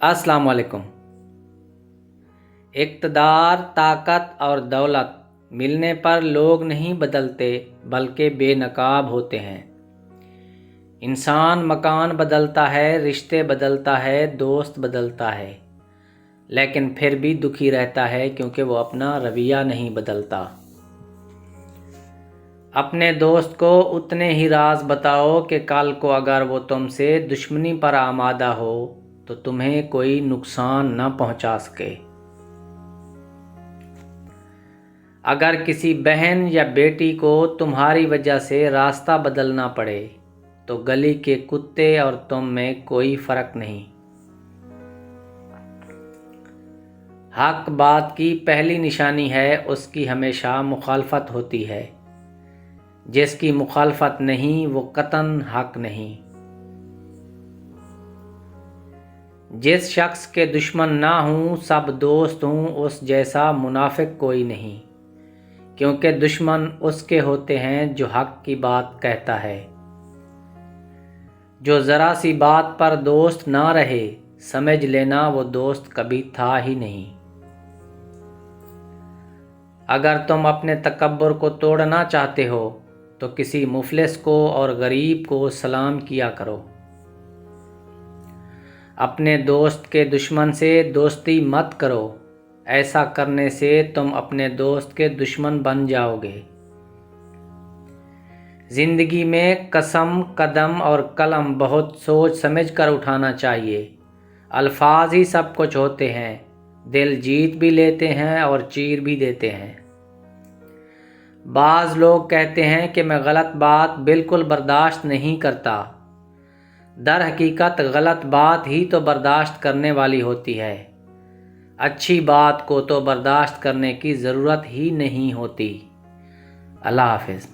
अस्सलाम वालेकुम। इक़्तिदार, ताकत और दौलत मिलने पर लोग नहीं बदलते बल्कि बेनकाब होते हैं। इंसान मकान बदलता है, रिश्ते बदलता है, दोस्त बदलता है, लेकिन फिर भी दुखी रहता है क्योंकि वो अपना रवैया नहीं बदलता। अपने दोस्त को उतने ही राज बताओ कि कल को अगर वो तुमसे दुश्मनी पर आमादा हो तो तुम्हें कोई नुकसान न पहुंचा सके। अगर किसी बहन या बेटी को तुम्हारी वजह से रास्ता बदलना पड़े तो गली के कुत्ते और तुम में कोई फर्क नहीं। हक बात की पहली निशानी है, उसकी हमेशा मुखालफत होती है। जिसकी मुखालफत नहीं वो कतन हक नहीं। जिस शख्स के दुश्मन ना हूँ सब दोस्त हूँ, उस जैसा मुनाफिक कोई नहीं, क्योंकि दुश्मन उसके होते हैं जो हक की बात कहता है। जो ज़रा सी बात पर दोस्त ना रहे समझ लेना वो दोस्त कभी था ही नहीं। अगर तुम अपने तकब्बुर को तोड़ना चाहते हो तो किसी मुफलिस को और गरीब को सलाम किया करो। अपने दोस्त के दुश्मन से दोस्ती मत करो, ऐसा करने से तुम अपने दोस्त के दुश्मन बन जाओगे। ज़िंदगी में कसम, कदम और कलम बहुत सोच समझ कर उठाना चाहिए। अल्फाज ही सब कुछ होते हैं, दिल जीत भी लेते हैं और चीर भी देते हैं। बाज़ लोग कहते हैं कि मैं गलत बात बिल्कुल बर्दाश्त नहीं करता। दर हकीकत गलत बात ही तो बर्दाश्त करने वाली होती है। अच्छी बात को तो बर्दाश्त करने की ज़रूरत ही नहीं होती। अल्लाह हाफ़िज़।